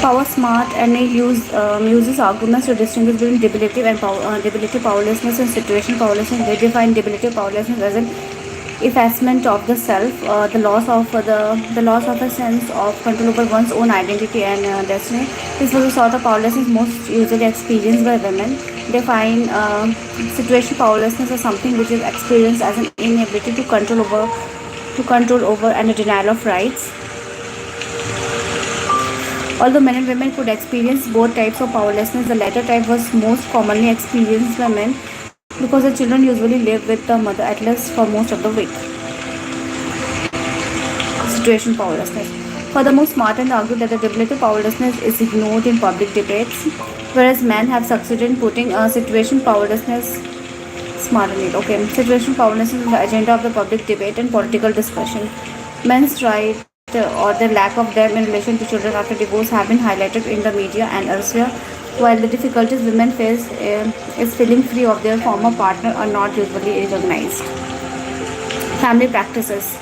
Power smart and uses arguments to distinguish between debilitative powerlessness and situational powerlessness. They define debilitative powerlessness as an effacement of the self, the loss of a sense of control over one's own identity and destiny. This was the sort of powerlessness most usually experienced by women. They find situational powerlessness as something which is experienced as an inability to control over and a denial of rights. Although men and women could experience both types of powerlessness, the latter type was most commonly experienced by men because the children usually live with the mother at least for most of the week. Situation powerlessness. Furthermore, Martin argued that the debilitative powerlessness is ignored in public debates, whereas men have succeeded in putting situation powerlessness situation powerlessness on the agenda of the public debate and political discussion. Men's right or the lack of them in relation to children after divorce have been highlighted in the media and elsewhere, while the difficulties women face is feeling free of their former partner are not usually recognized. Family practices.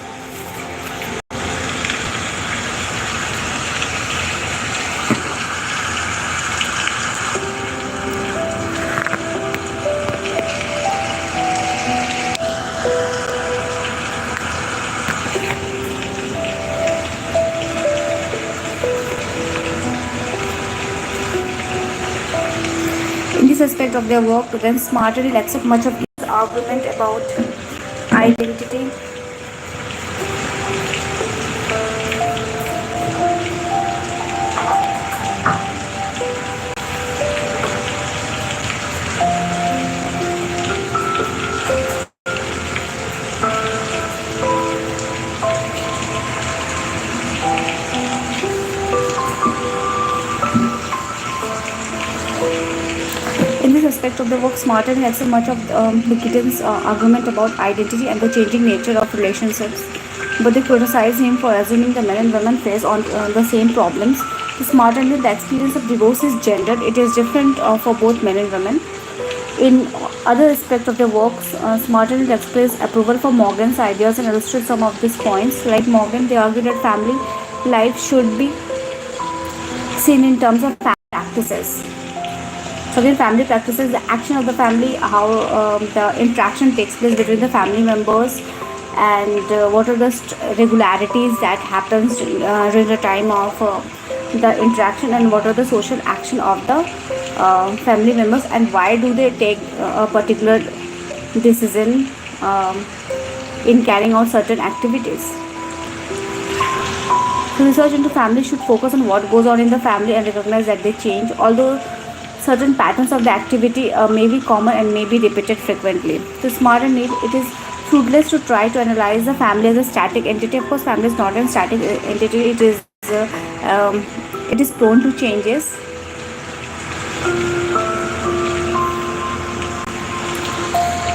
In this aspect of their work, then Smarter will accept much of his argument about identity. In this aspect of the work, Smarter will accept much of Likitin's argument about identity and the changing nature of relationships, but they criticize him for assuming the men and women face on the same problems. Smarter that the experience of divorce is gendered; it is different for both men and women. In other aspects of their works, Smarter will express approval for Morgan's ideas and illustrate some of these points. Like Morgan, they argue that family life should be seen in terms of family practices. So again, family practices, the action of the family, how the interaction takes place between the family members, and what are the regularities that happens during the time of the interaction, and what are the social action of the family members, and why do they take a particular decision in carrying out certain activities. So research into family should focus on what goes on in the family and recognize that they change, although certain patterns of the activity may be common and may be repeated frequently. To smart and neat, it is fruitless to try to analyze the family as a static entity. Of course, family is not a static entity. It is prone to changes.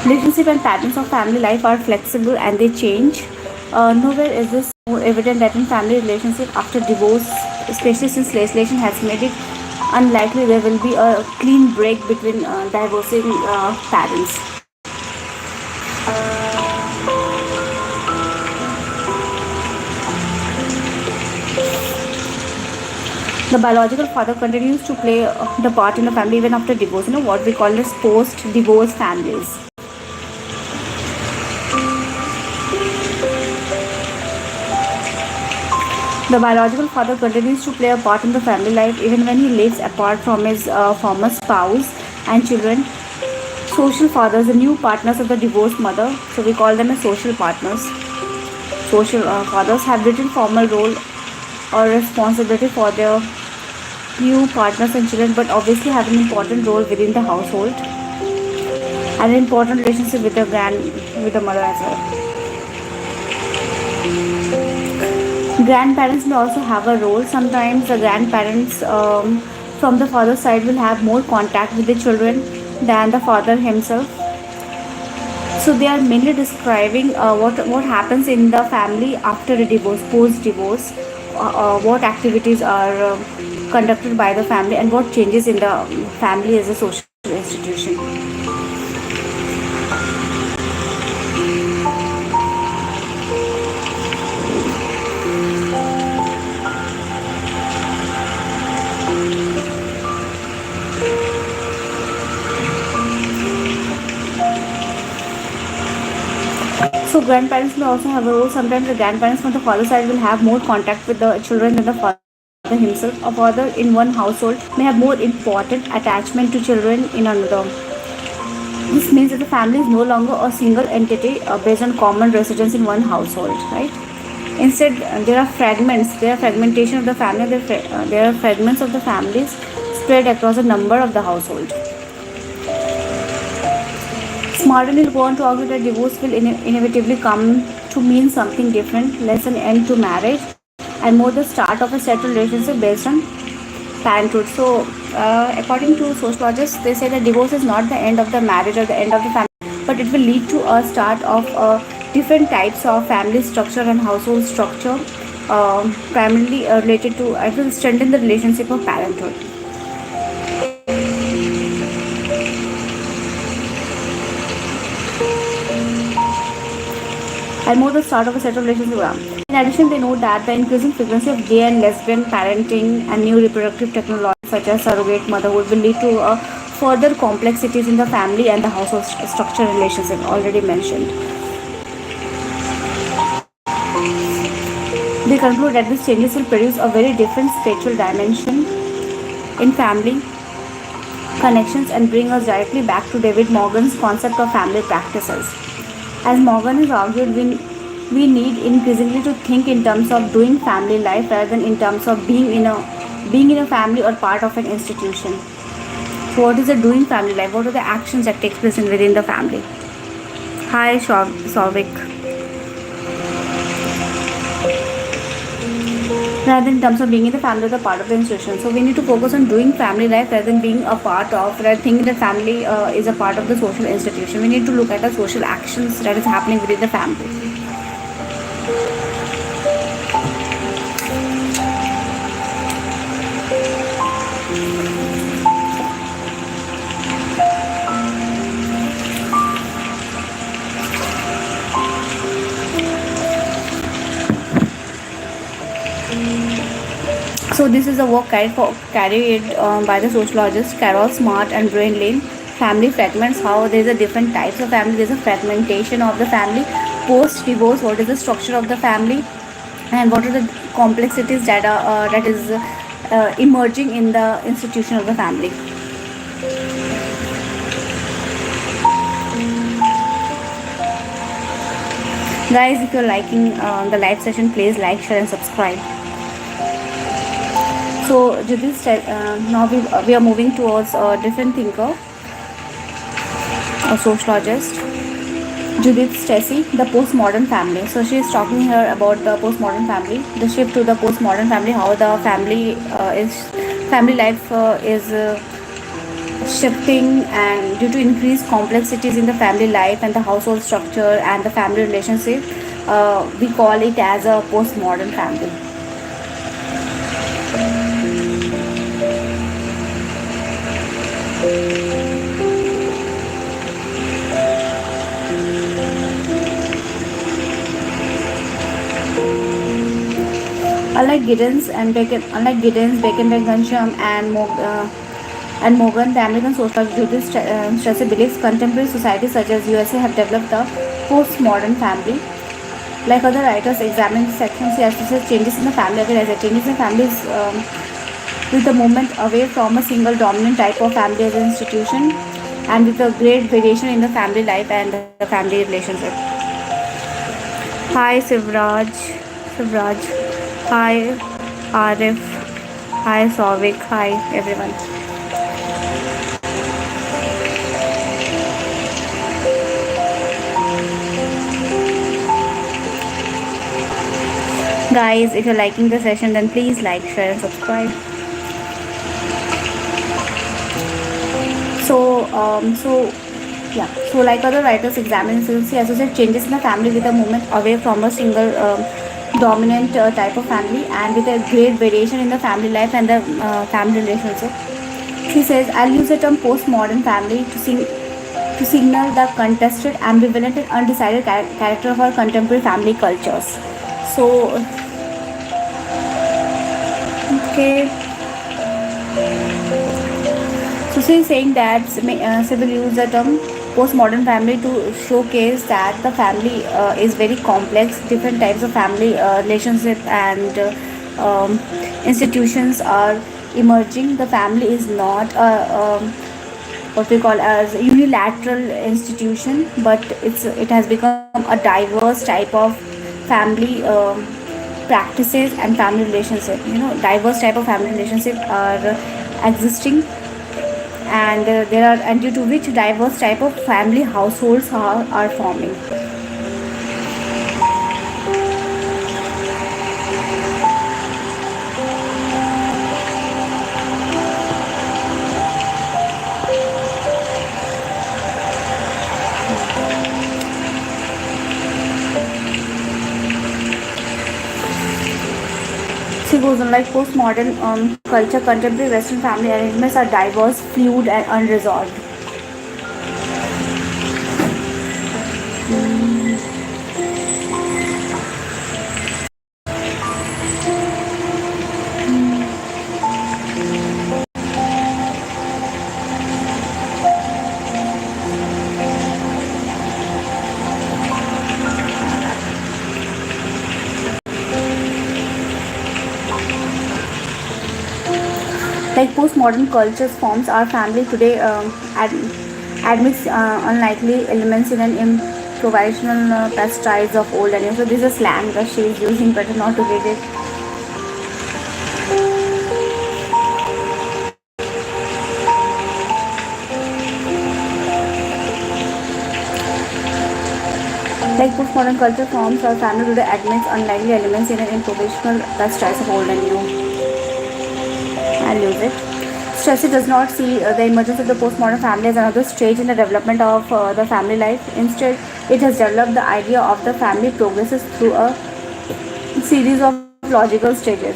Relationship and patterns of family life are flexible and they change. Nowhere is this more evident than in family relationship after divorce, especially since legislation has made it unlikely there will be a clean break between divorcing parents. The biological father continues to play the part in the family even after divorce. What we call as post-divorce families. The biological father continues to play a part in the family life even when he lives apart from his former spouse and children. Social fathers, the new partners of the divorced mother, so we call them as social partners. Social fathers have written formal role or responsibility for their new partners and children, but obviously have an important role within the household and an important relationship with the mother as well. Grandparents may also have a role. Sometimes the grandparents from the father's side will have more contact with the children than the father himself. So they are mainly describing what happens in the family after a divorce, post-divorce, what activities are conducted by the family, and what changes in the family as a social institution. So grandparents may also have a role. Sometimes the grandparents from the father side will have more contact with the children than the father himself. A father in one household may have more important attachment to children in another. This means that the family is no longer a single entity based on common residence in one household, right? Instead, there are fragments. There are fragmentation of the family. There are fragments of the families spread across a number of the household. Smarden will go on to argue that divorce will inevitably come to mean something different, less an end to marriage, and more the start of a settled relationship based on parenthood. So, according to sociologists, they say that divorce is not the end of the marriage or the end of the family, but it will lead to a start of different types of family structure and household structure, primarily related to, it will strengthen the relationship of parenthood. And more the start of a settled relationship. In addition, they note that the increasing frequency of gay and lesbian parenting and new reproductive technologies such as surrogate motherhood will lead to further complexities in the family and the household structure relationship already mentioned. They conclude that these changes will produce a very different spiritual dimension in family connections and bring us directly back to David Morgan's concept of family practices. As Morgan has argued, we need increasingly to think in terms of doing family life rather than in terms of being in a family or part of an institution. So what is the doing family life? What are the actions that take place within the family? Hi, Shavik. Rather than in terms of being in the family or the part of the institution. So we need to focus on doing family life rather than being a part of, rather thinking that family is a part of the social institution. We need to look at the social actions that is happening within the family. So this is a work carried by the sociologists Carol Smart and Brian Lane. Family fragments, how there is a different types of family. There is a fragmentation of the family. Post-divorce, what is the structure of the family, and what are the complexities that is emerging in the institution of the family. Guys, if you're liking the live session, please like, share, and subscribe. So Judith, now we are moving towards a different thinker, a sociologist, Judith Stacy, the postmodern family. So she is talking here about the postmodern family, the shift to the postmodern family, how the family life is shifting, and due to increased complexities in the family life and the household structure and the family relationship, we call it as a postmodern family. Unlike Giddens, Bacon, Gansham, and Morgan, the American sociologist Judith Strasser believes contemporary societies such as USA have developed a postmodern family. Like other writers examining this section, she associates changes in the family as a changes in families with the movement away from a single dominant type of family as an institution, and with a great variation in the family life and the family relationship. Hi Sivraj. Hi Arif. Hi Savik. Hi everyone. Guys, if you're liking the session, then please like, share, and subscribe. So like other writers examine she associate changes in the family with a movement away from a single dominant type of family, and with a great variation in the family life and the family relationship. She says, I'll use the term postmodern family to signal the contested, ambivalent, and undecided character of our contemporary family cultures. So, okay. So she is saying that she will use the term postmodern family to showcase that the family is very complex. Different types of family relationship and institutions are emerging. The family is not what we call as a unilateral institution, but it has become a diverse type of family practices and family relationship. Diverse type of family relationship are existing, and there are and due to which diverse type of family households are forming. She goes on like postmodern culture, contemporary Western family arrangements are diverse, fluid, and unresolved. Like postmodern cultures forms our family today admits unlikely elements in an improvisational pastiche of old and new. So this is a slang that she is using, better not to read it. Like postmodern culture forms our family today admits unlikely elements in an improvisational pastiche of old and new. I'll use it. Stressy does not see the emergence of the postmodern family as another stage in the development of the family life. Instead, it has developed the idea of the family progresses through a series of logical stages.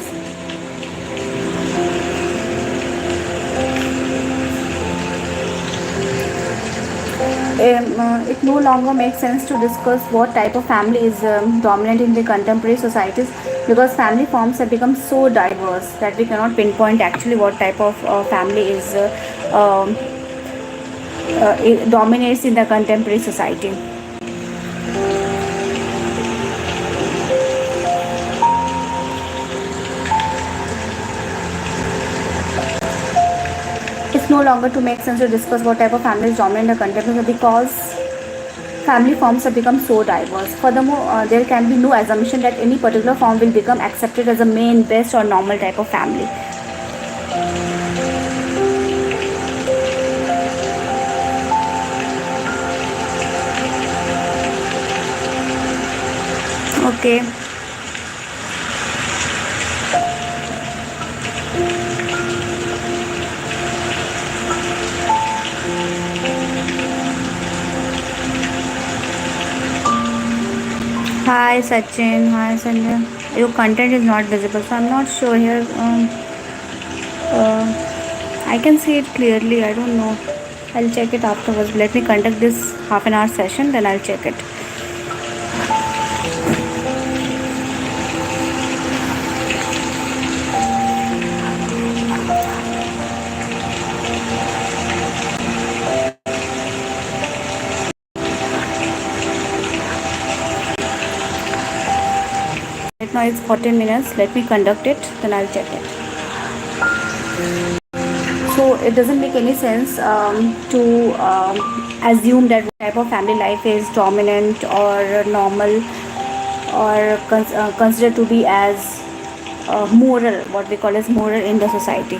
It no longer makes sense to discuss what type of family is dominant in the contemporary societies, because family forms have become so diverse that we cannot pinpoint actually what type of family is it dominates in the contemporary society. It's no longer to make sense to discuss what type of family is dominant in the contemporary because family forms have become so diverse. Furthermore, there can be no assumption that any particular form will become accepted as a main, best, or normal type of family. Okay. Hi Sachin. Hi Sanjay. Your content is not visible, so I'm not sure here. I can see it clearly. I don't know. I'll check it afterwards. Let me conduct this half an hour session, then I'll check it. Right now it's 14 minutes. Let me conduct it, then I'll check it. So it doesn't make any sense to assume that type of family life is dominant or normal or considered to be as moral, what we call as moral in the society.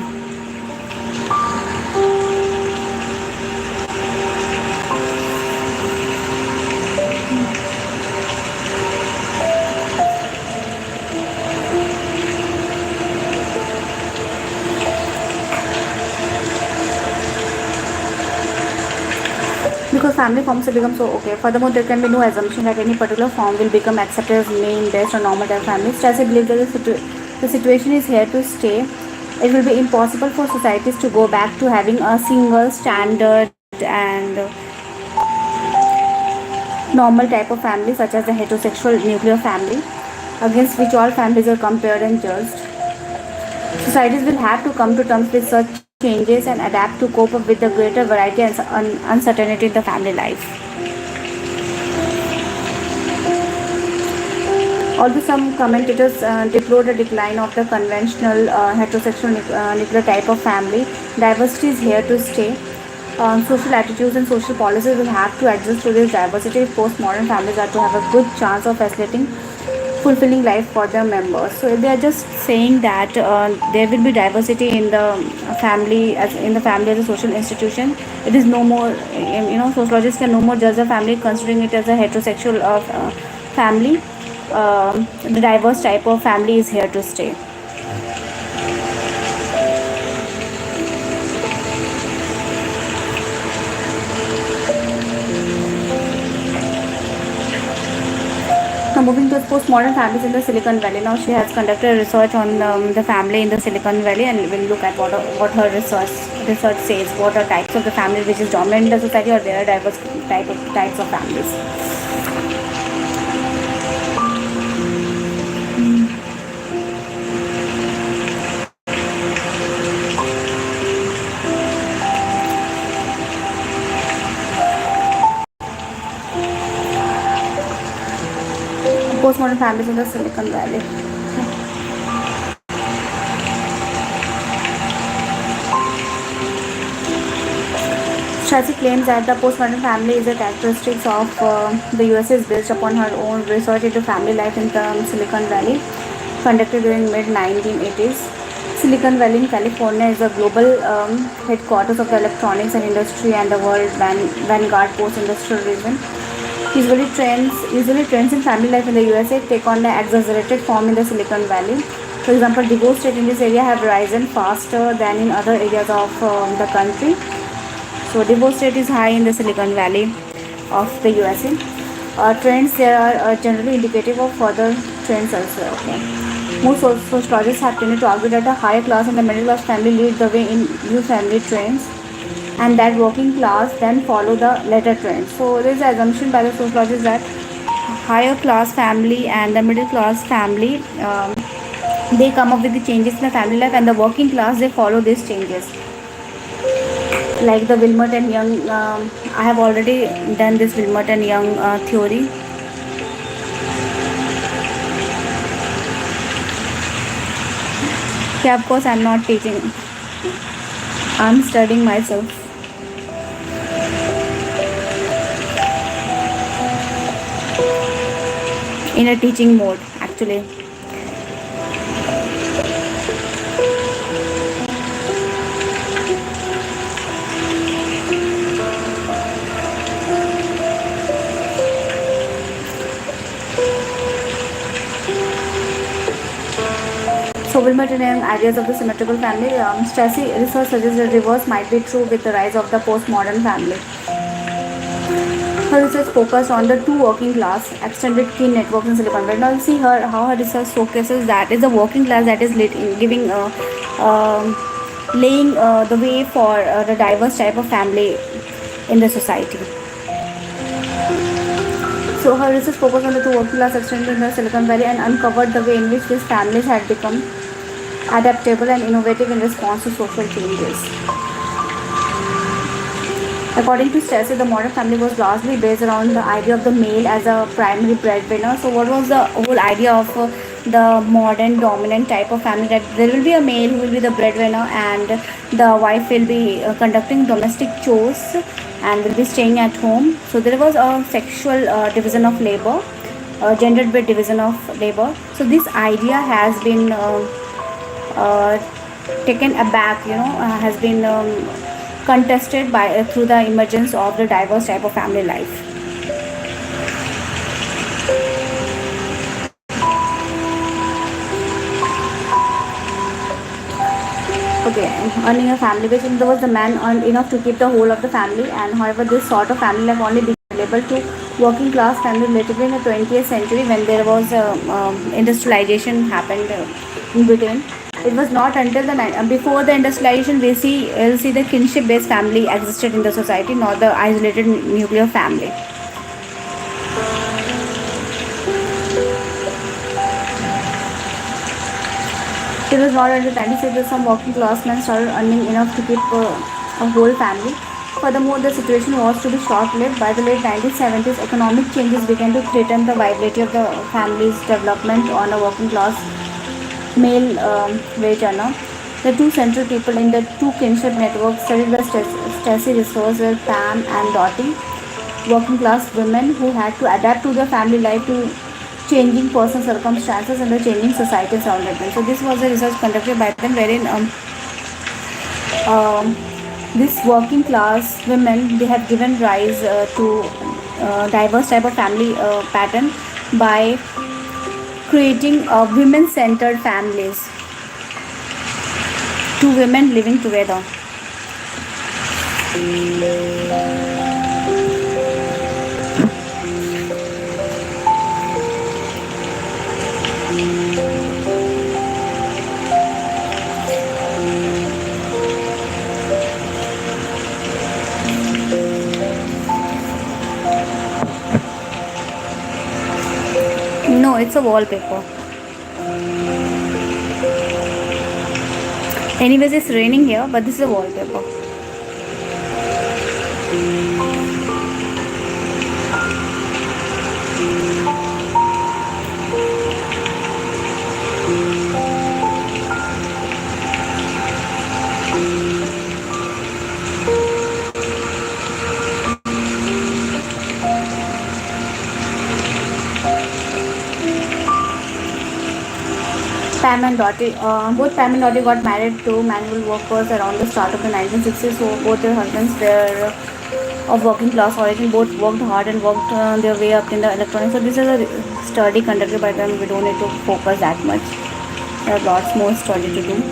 Because family forms have become so okay. Furthermore, there can be no assumption that any particular form will become accepted as main, best, or normal type family. Stressy believes that the situation is here to stay. It will be impossible for societies to go back to having a single standard and normal type of family, such as the heterosexual nuclear family, against which all families are compared and judged. Societies will have to come to terms with such changes and adapt to cope up with the greater variety and uncertainty in the family life. Although some commentators deplore the decline of the conventional heterosexual nuclear type of family, diversity is here to stay. Social attitudes and social policies will have to adjust to this diversity if postmodern families are to have a good chance of facilitating fulfilling life for their members. So they are just saying that there will be diversity in the family as a social institution. It is no more, sociologists can no more judge a family considering it as a heterosexual family. The diverse type of family is here to stay. Now moving to postmodern families in the Silicon Valley. Now she has conducted research on the family in the Silicon Valley, and we'll look at what her research says. What are types of the family which is dominant in the society, or there are diverse types of families. Postmodern families in the Silicon Valley. Tracy claims that the postmodern family is a characteristic of the US is based upon her own research into family life in the Silicon Valley, conducted during mid-1980s. Silicon Valley in California is the global headquarters of the electronics and industry and the world vanguard post-industrial region. Usually trends in family life in the USA take on an exaggerated form in the Silicon Valley. For example, divorce rates in this area have risen faster than in other areas of the country. So divorce rate is high in the Silicon Valley of the USA. Trends there are generally indicative of further trends elsewhere. Okay. Most sociologists have tended to argue that a higher class and the middle class family lead the way in new family trends, and that working class then follow the latter trends. So there is an assumption by the sociologists that higher class family and the middle class family they come up with the changes in the family life, and the working class they follow these changes. Like the Wilmot and Young, I have already done this Wilmot and Young theory. Yeah, of course, I'm not teaching. I'm studying myself. In a teaching mode, actually. So Wilmot and Young ideas of the symmetrical family. Strassy research suggests the reverse might be true with the rise of the postmodern family. Her research focused on the two working class extended kin networks in Silicon Valley. Now, see how her research showcases that is the working class that is giving laying the way for the diverse type of family in the society. So her research focused on the two working class extended in the Silicon Valley and uncovered the way in which these families had become adaptable and innovative in response to social changes. According to Strassy, the modern family was largely based around the idea of the male as a primary breadwinner. So what was the whole idea of the modern dominant type of family? That there will be a male who will be the breadwinner, and the wife will be conducting domestic chores and will be staying at home. So there was a sexual division of labor, gender-based division of labor. So this idea has been taken aback, has been contested by through the emergence of the diverse type of family life. Okay, earning a family wage. In other words, the man earned enough to keep the whole of the family, and however, this sort of family life only became available to working class family relatively in the 20th century when there was industrialization happened in Britain. It was not until before the industrialization we'll see the kinship-based family existed in the society, not the isolated nuclear family. It was not until 1996 that some working class men started earning enough to keep a whole family. Furthermore, the situation was to be short-lived. By the late 1970s, economic changes began to threaten the viability of the family's development on a working class male wage earner. The two central people in the two kinship networks studied the Stacy resource were Pam and Dottie, working class women who had to adapt to their family life to changing personal circumstances and the changing society surrounding them. So this was a research conducted by them wherein um, this working class women they have given rise to diverse type of family pattern by creating women centered families, two women living together. No, it's a wallpaper. Anyways, it's raining here, but this is a wallpaper. Both Pam and Dottie got married to manual workers around the start of the 1960s. So both their husbands were of working class origin. Both worked hard and worked their way up in the electronics. So this is a study conducted by them. We don't need to focus that much. There are lots more study to do.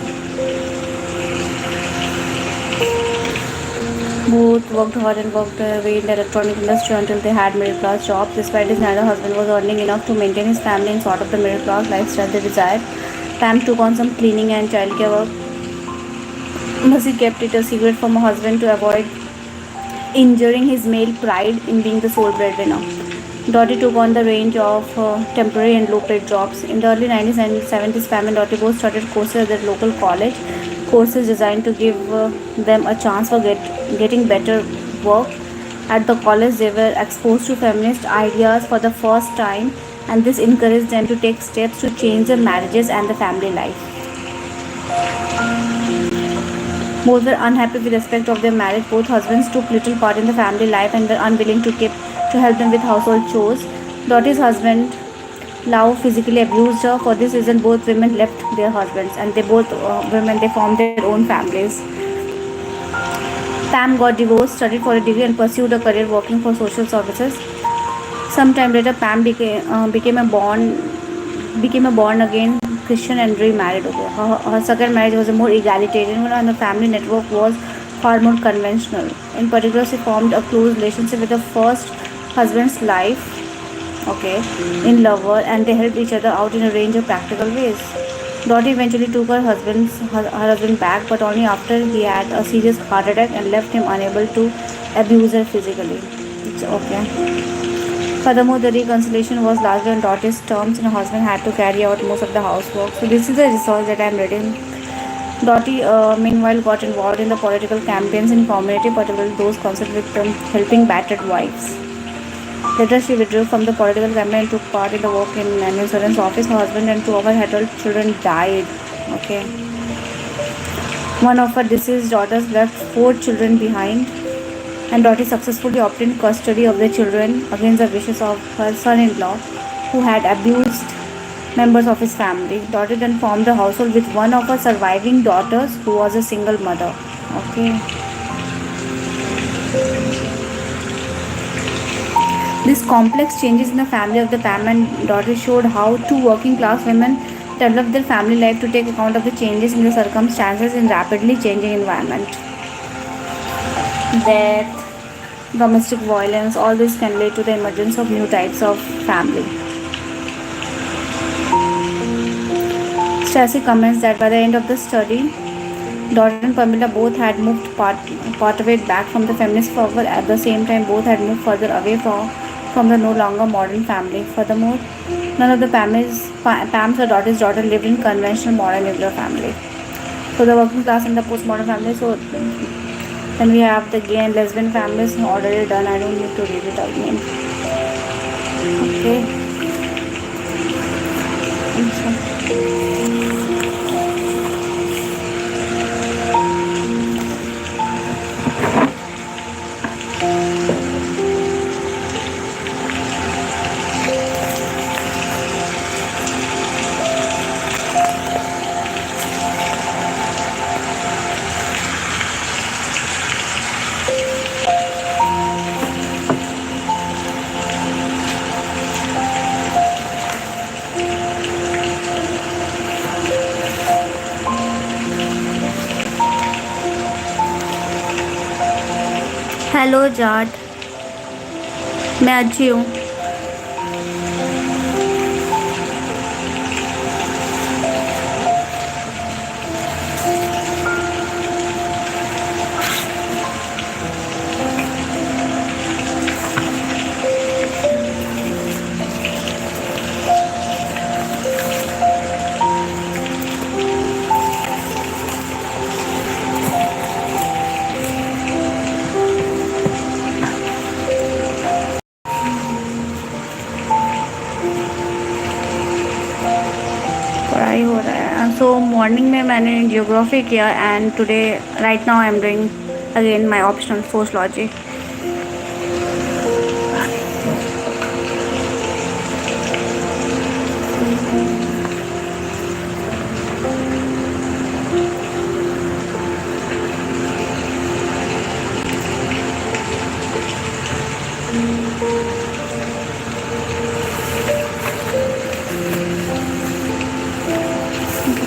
Both worked hard and worked their way in the electronic industry until they had middle class jobs. Despite this, neither husband was earning enough to maintain his family and sort of the middle class lifestyle they desired. Pam took on some cleaning and childcare work. Mercy kept it a secret from her husband to avoid injuring his male pride in being the sole breadwinner. Dottie took on the range of temporary and low-paid jobs. In the early 1970s, Pam and Dottie both started courses at their local college, courses designed to give them a chance for getting better work. At the college, they were exposed to feminist ideas for the first time, and this encouraged them to take steps to change their marriages and the family life. Both were unhappy with respect of their marriage. Both husbands took little part in the family life and were unwilling to help them with household chores. Dottie's husband Lau physically abused her. For this reason, both women left their husbands, and they both women they formed their own families. Pam got divorced, studied for a degree, and pursued a career working for social services. Sometime later, Pam became a born again Christian and remarried. Okay. Her second marriage was a more egalitarian one, and the family network was far more conventional. In particular, she formed a close relationship with the first husband's life, okay, in lover, and they helped each other out in a range of practical ways. Dottie eventually took her husband back, but only after he had a serious heart attack and left him unable to abuse her physically. It's okay. Furthermore, the reconciliation was largely on Dottie's terms, and her husband had to carry out most of the housework. So this is the research that I am reading. Dottie, meanwhile, got involved in the political campaigns in community, particularly those concerned with helping battered wives. Later, she withdrew from the political campaign and took part in the work in an insurance office. Her husband and two of her adult children died. Okay. One of her deceased daughters left four children behind, and Dottie successfully obtained custody of the children against the wishes of her son-in-law, who had abused members of his family. Dottie then formed a household with one of her surviving daughters, who was a single mother. Okay. These complex changes in the family of the Pam and Dottie showed how two working class women developed their family life to take account of the changes in the circumstances in rapidly changing environment. Death, domestic violence, all this can lead to the emergence of new types of family. Stacy comments that by the end of the study, Dottie and Pamela both had moved part of it back from the feminist fervor. At the same time, both had moved further away from from the no longer modern family. Furthermore, none of the Pam's or daughter's daughter lived in conventional modern nuclear family. So the working class and the postmodern family. So then we have the gay and lesbian families already done. I don't need to read it again. Okay. Hello Jat मैं अच्छी हूँ पढ़ाई हो रहा है सो morning में मैंने geography किया and today right now I am doing again my optional sociology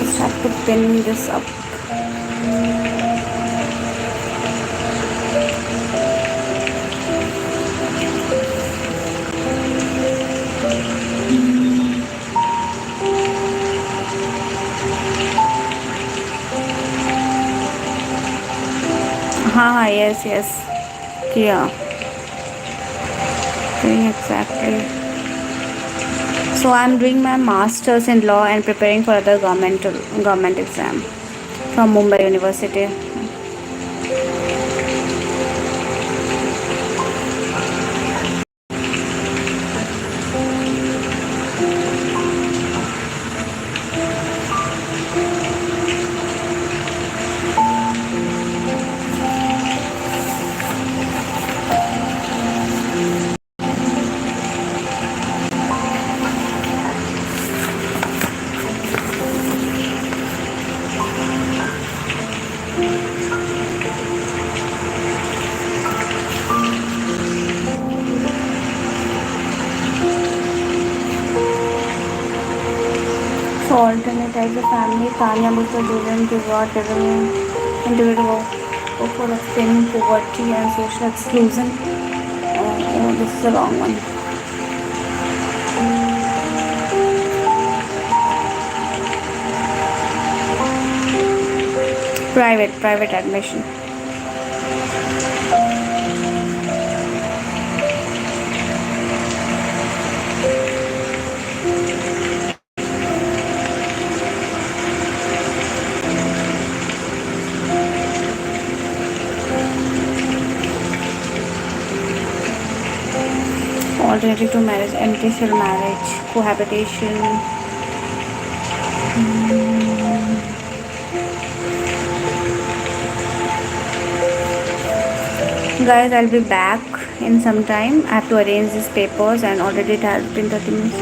just have to pin this up हाँ यस यस किया exactly so I'm doing my masters in law and preparing for other government exam from Mumbai University so alternate types of family Tanya books are driven to what individual for explaining poverty and social exclusion oh, this is the wrong one private admission alternative to marriage antisocial marriage cohabitation guys I'll be back in some time I have to arrange these papers and already it has been 30 minutes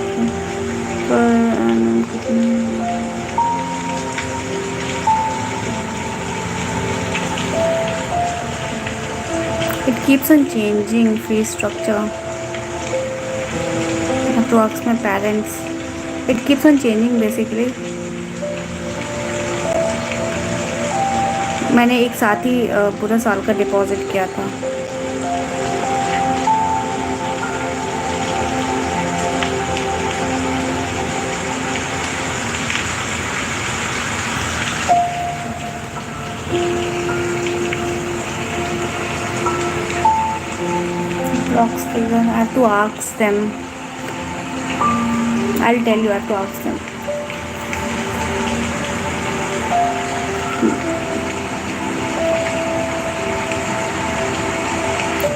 it keeps on changing fee structure I have to ask my parents it keeps on changing basically मैंने एक साथ ही पूरा साल का deposit किया था Box figure. I have to ask them. I'll tell you. I have to ask them.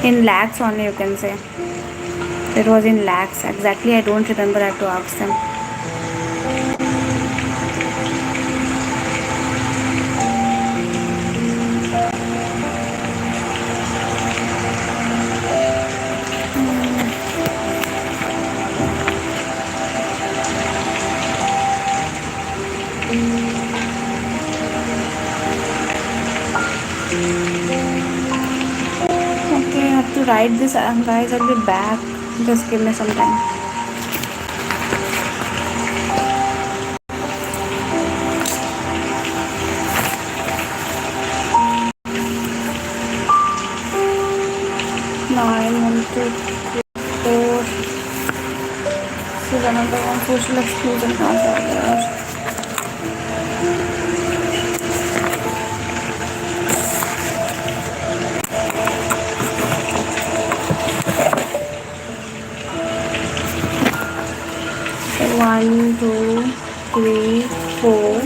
In lakhs only, you can say. It was in lakhs. Exactly, I don't remember. I have to ask them. Okay, I have to write this. Guys, I'll be back. Just give me some time. Nine, one, two, three, four. This is another one. Social exclusion cancer. 1, 2, 3, 4.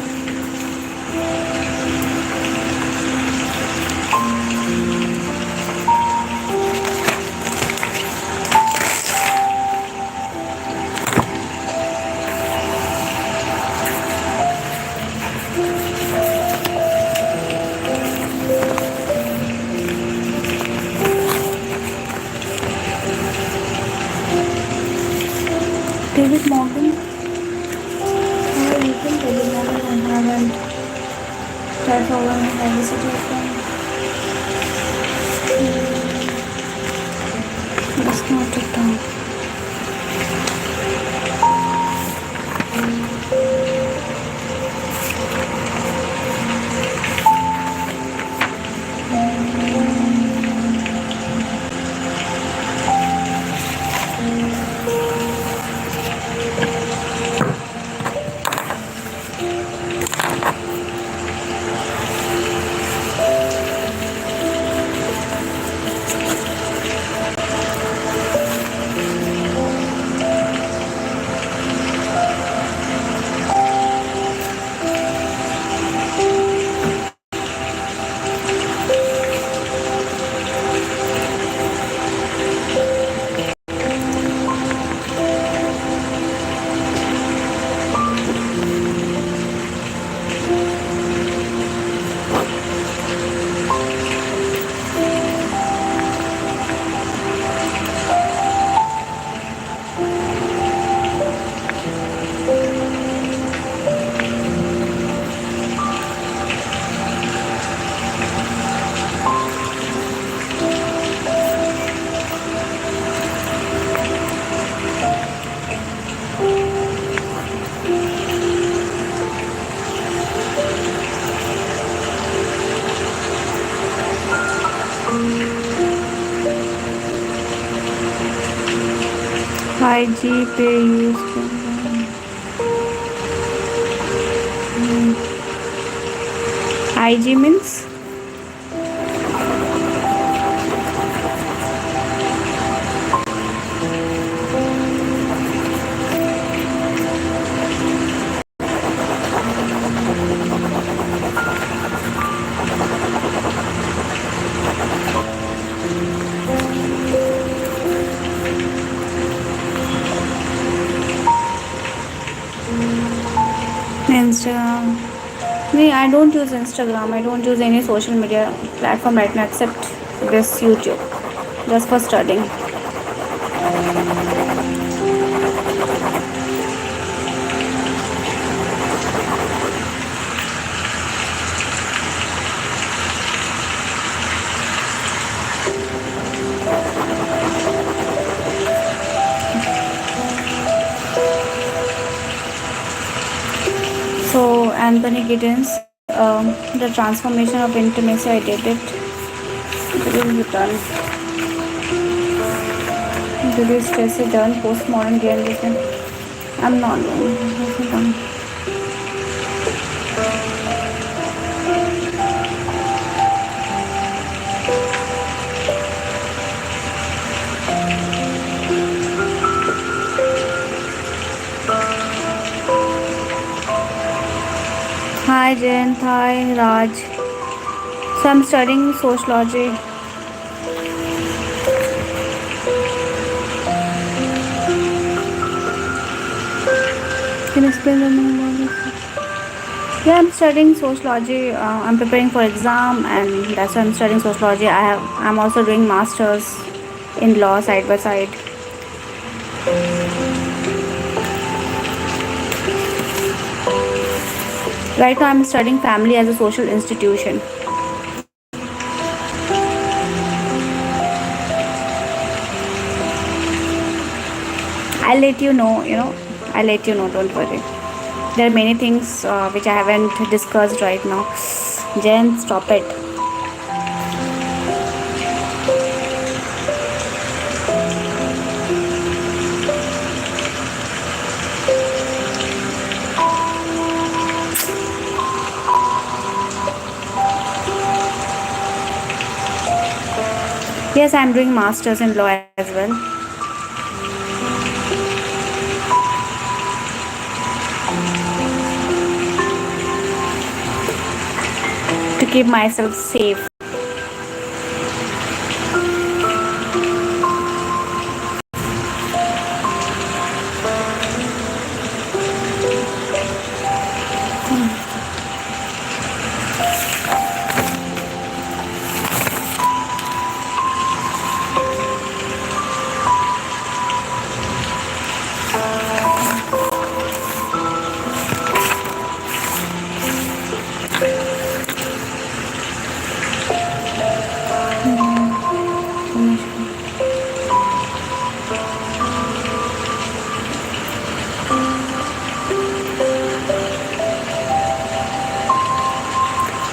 David Morgan. Oh, you can David Morgan. I haven't tried following diversity of them. Let's note it down. IG pay use. IG means Instagram. Me, I don't use Instagram. I don't use any social media platform right now except this YouTube, just for studying. So Anthony Giddens, the transformation of intimacy. I did it. This is done. This is Stacy done. Postmodern realism. I'm not done. Hi Jayan, hi Raj. So I'm studying sociology. Can you explain the meaning of this? Yeah, I'm studying sociology. I'm preparing for exam, and that's why I'm studying sociology. I'm also doing masters in law side by side. Right now, I'm studying family as a social institution. I'll let you know. I'll let you know. Don't worry. There are many things which I haven't discussed right now. Jen, stop it. Yes, I'm doing masters in law as well. To keep myself safe.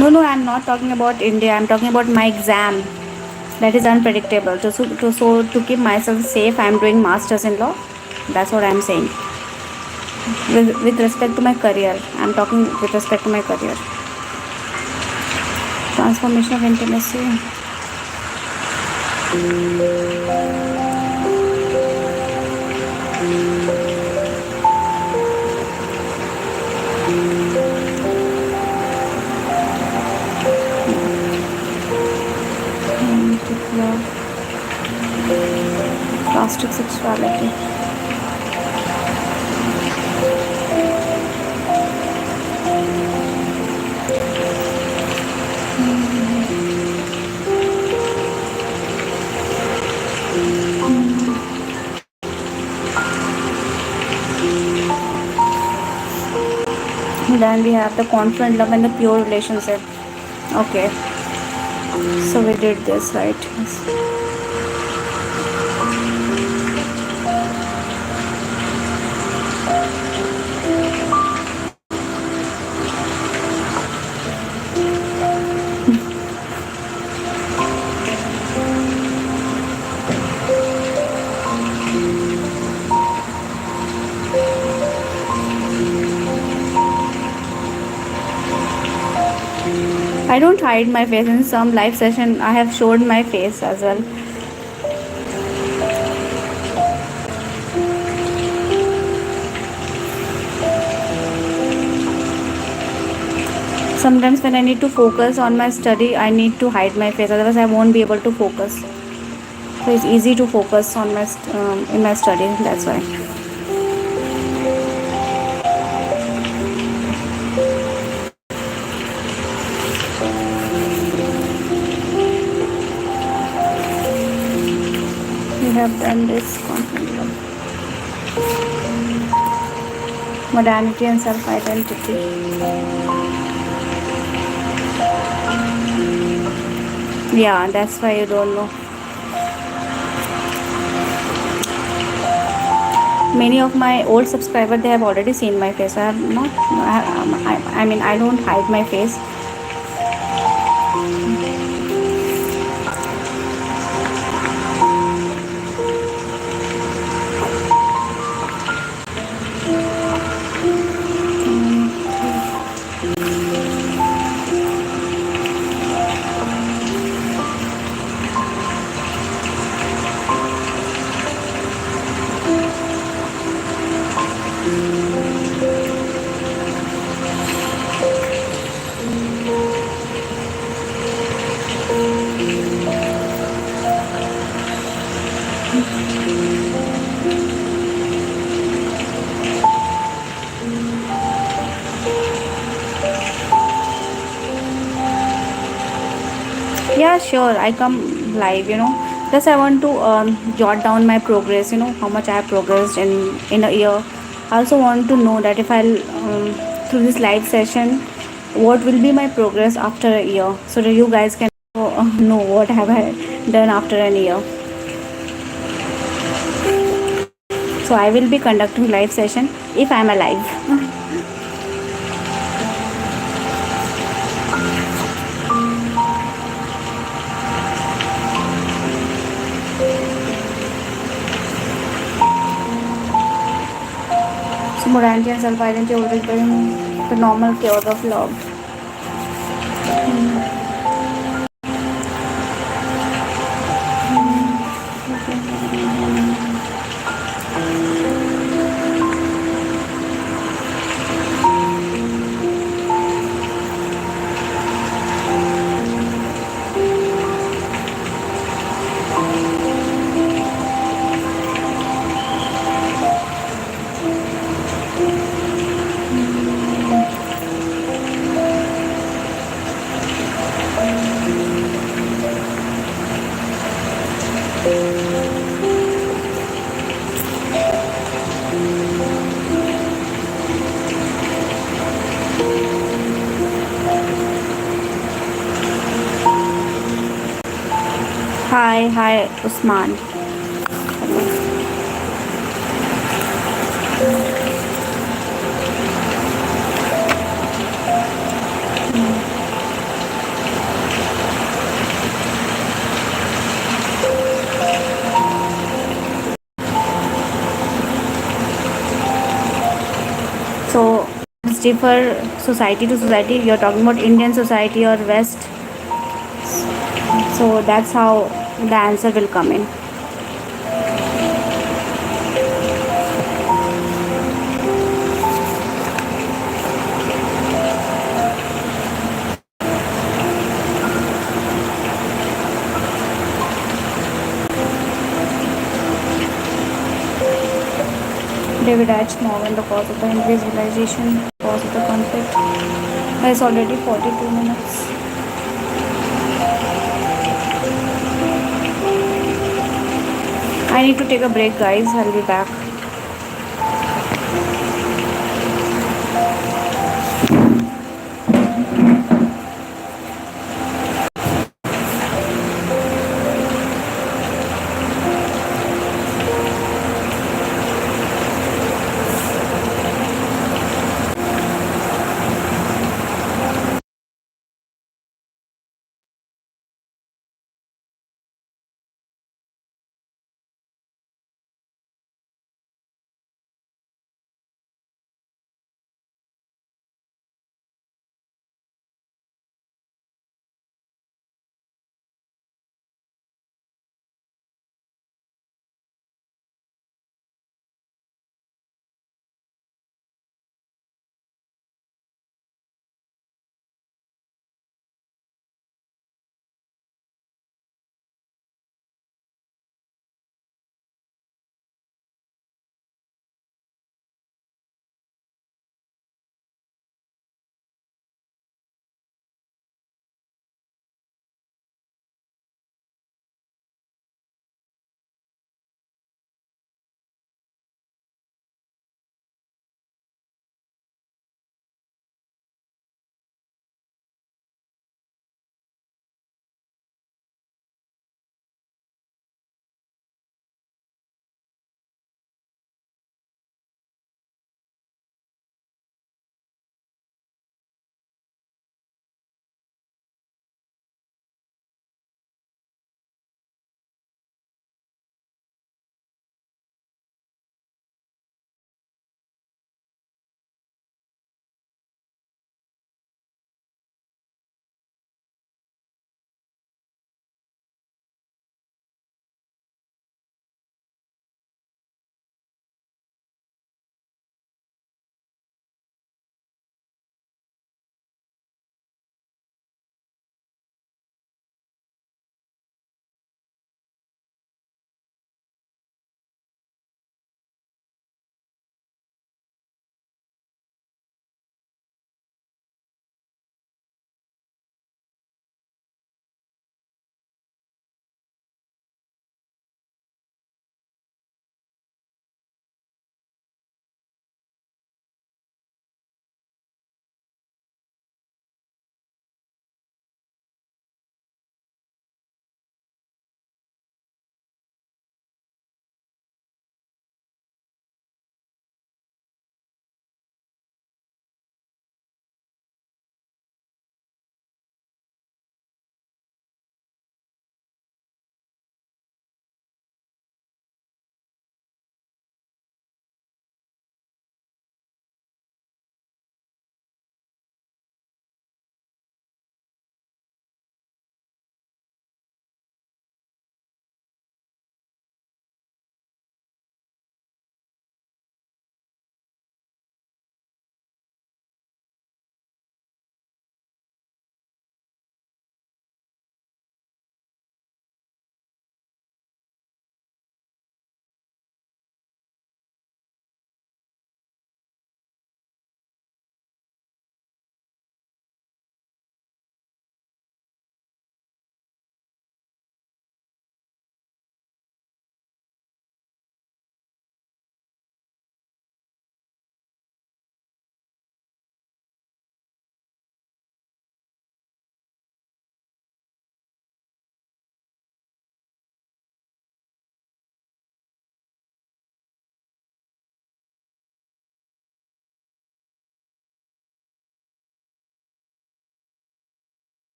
No, no, I'm not talking about India. I'm talking about my exam. That is unpredictable. To keep myself safe, I'm doing masters in law. That's what I'm saying. With respect to my career, I'm talking with respect to my career. Transformation of intimacy. Romantic love. Plastic sexuality. Then we have the confident love and the pure relationship. Okay, so we did this right. Yes. I don't hide my face in some live session. I have showed my face as well. Sometimes when I need to focus on my study, I need to hide my face. Otherwise, I won't be able to focus. So it's easy to focus on in my study. That's why. We have done this conflict of modernity and self-identity. Yeah, that's why you don't know. Many of my old subscribers, they have already seen my face. I have not. I mean, I don't hide my face. sure. I come live. Just I want to jot down my progress. How much I have progressed in a year. I also want to know that if I'll through this live session, what will be my progress after a year, so that you guys can know what have I done after an year. So I will be conducting live session if I'm alive. So morality and self-identity always been the normal chaos of love. Hi, Usman. So it's differ society to society. You're talking about Indian society or West. So that's how the answer will come in. David H. Morgan, the cause of the increased realization, cause of the conflict. It's already 42 minutes. I need to take a break, guys. I'll be back.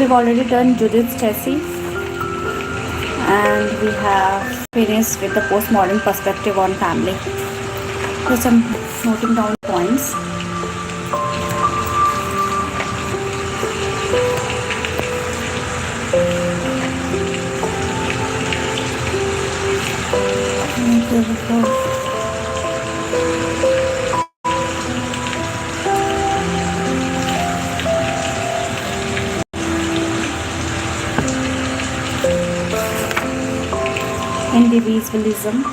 We've already done Judith Stacy, and we have finished with the postmodern perspective on family. Just some noting down points. Here we go. Individualism.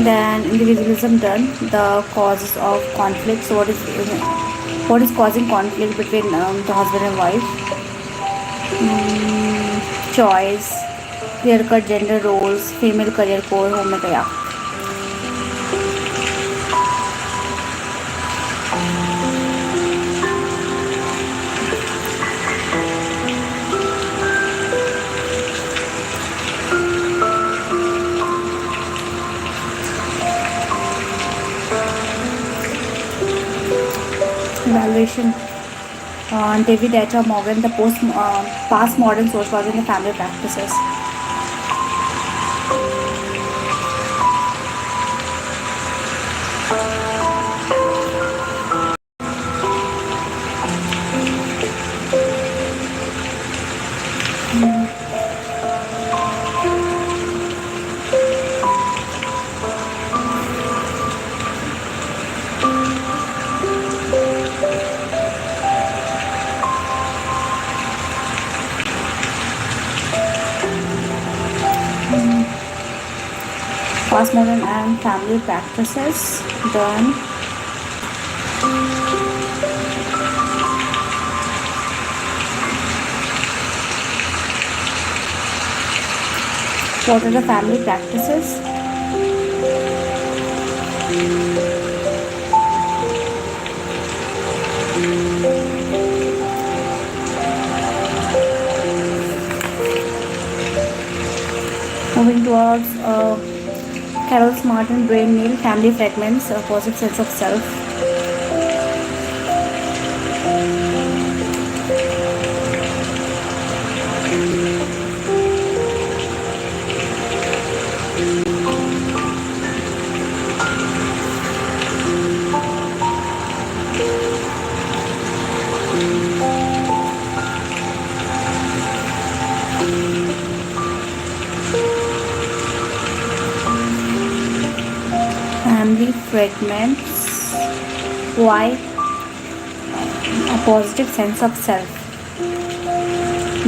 Then individualism done. The causes of conflict. So what is causing conflict between the husband and wife? Choice, clear-cut gender roles, female career core, home में गया. Evaluation. David H. Morgan, the past modern sociology and the family practices. Postmodern and family practices done. What are the family practices? Moving towards Carol Smart and Brain Neal, family fragments, a positive sense of self. Family fragments. Why? A positive sense of self.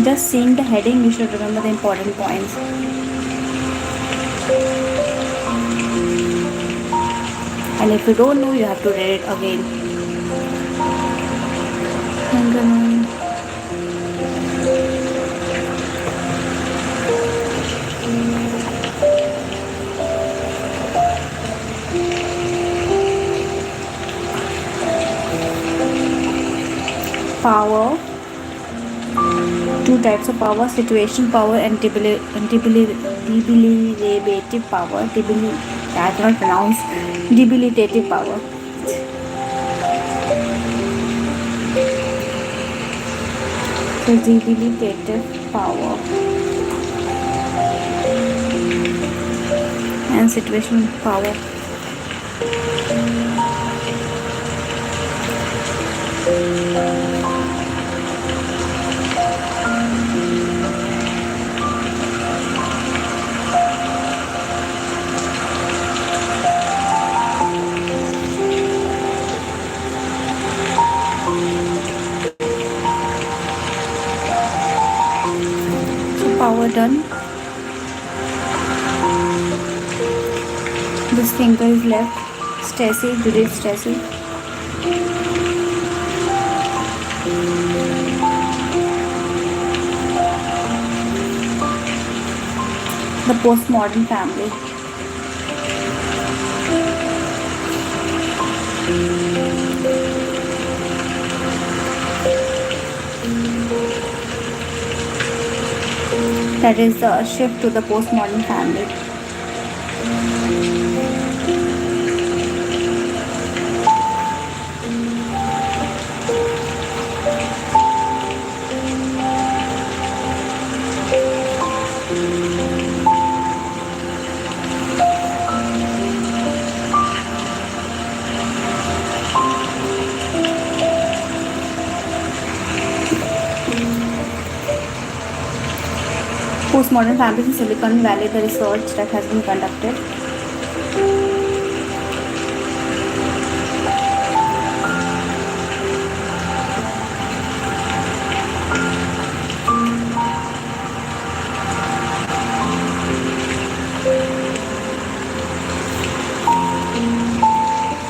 Just seeing the heading, you should remember the important points. And if you don't know, you have to read it again. Power. Two types of power: situation power and debilitative power. I cannot pronounce. Debilitative power. So debilitative power and situation power. Power done. This finger is left. Stacy, Judith Stacy. The postmodern family. That is the shift to the postmodern family. postmodern families in Silicon Valley, the research that has been conducted.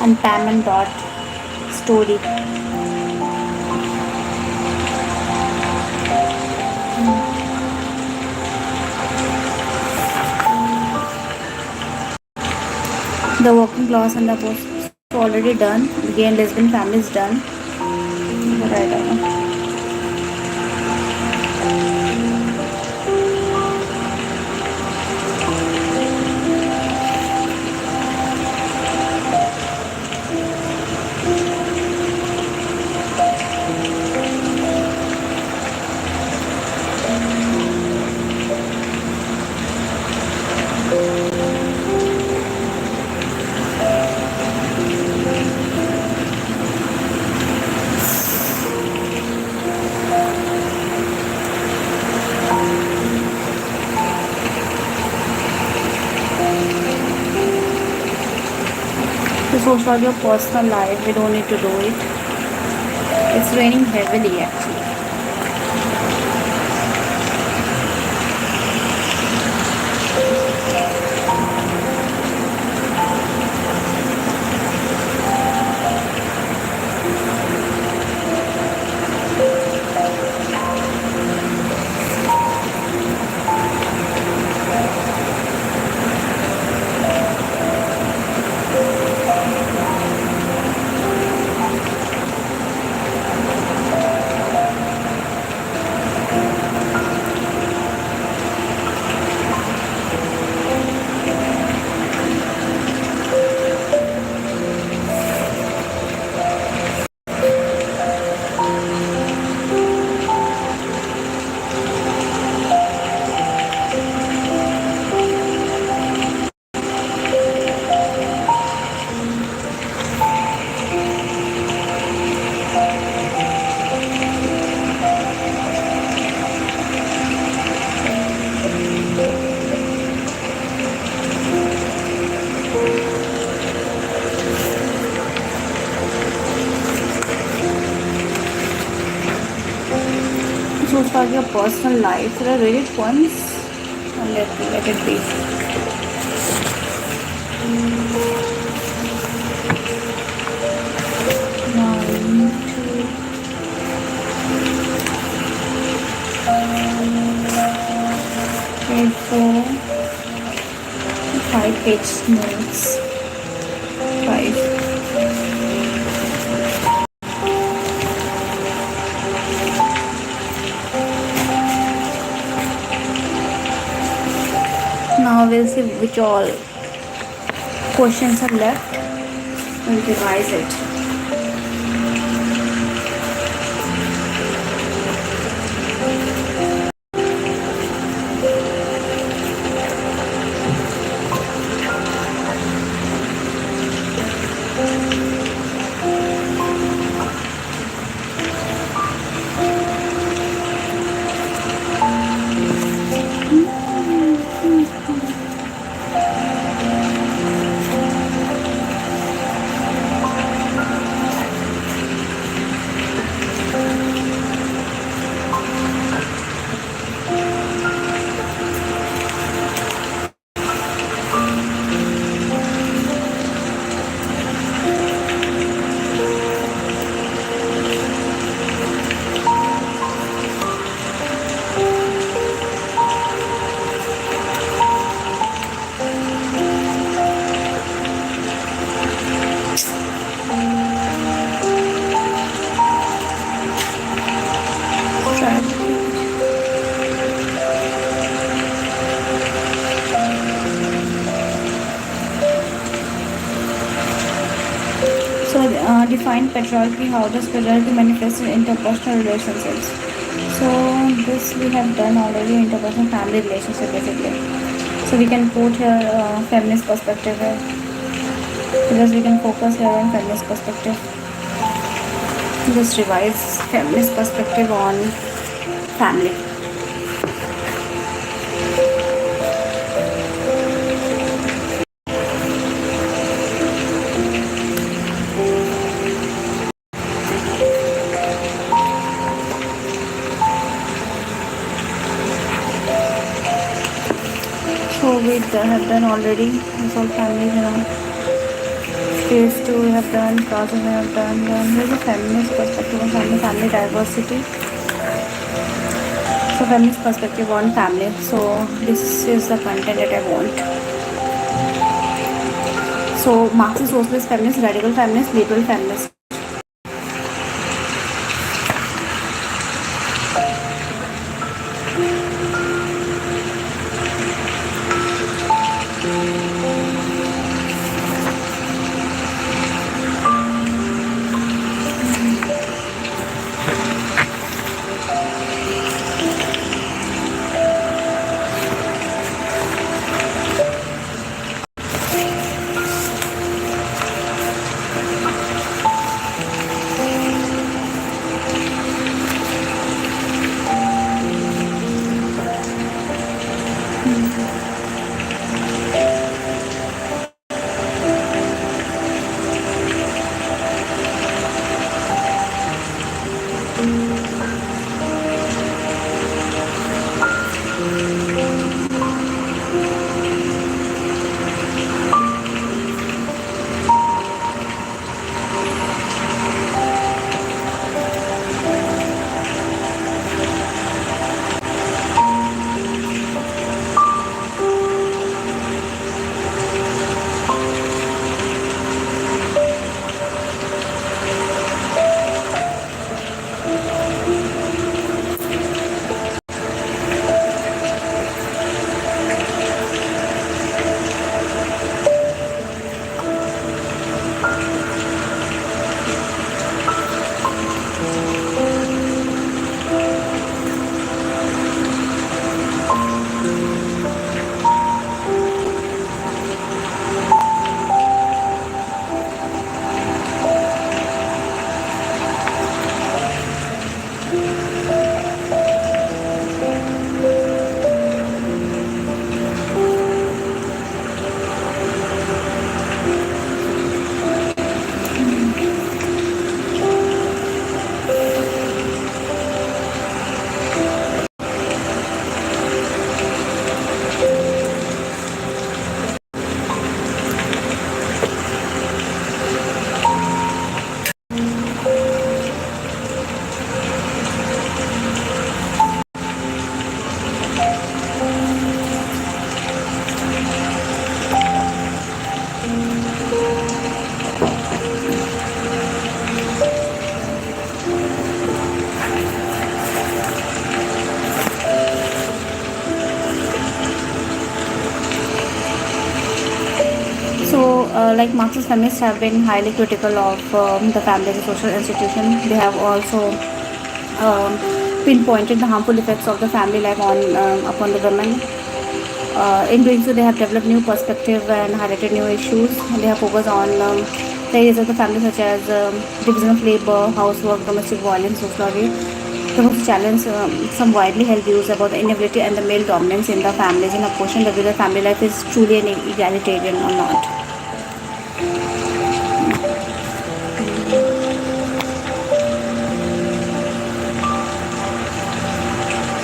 And Pam and Dot story. The working class and the post already done. The gay and lesbian family is done. But I don't know. The sociology of personal life, we don't need to do it. It's raining heavily actually. Sociology of personal life. Should I read it once? And let it be. One, two, 3, 4, 5 page notes. 5. Now we'll see which all questions are left. We'll revise it. Define patriarchy. How does patriarchy manifest in interpersonal relationships? So this we have done already, interpersonal family relationship basically. So we can put here feminist perspective here, because we can focus here on feminist perspective. Just revise feminist perspective on family. we have done already. It's all families, Phase 2 we have done, classroom we have done. Then here's a feminist perspective on family, family diversity. So feminist perspective on family. So this is the content that I want. So Marxist, socialist, feminist, radical feminist, liberal feminist. Like Marxist feminists have been highly critical of the family as a social institution. They have also um, pinpointed the harmful effects of the family life on upon the women. In doing so, they have developed new perspective and highlighted new issues. They have focused on the areas of the family such as division of labor, housework, domestic violence, sociology. They also challenge some widely held views about the inability and the male dominance in the families in a question whether the family life is truly an egalitarian or not.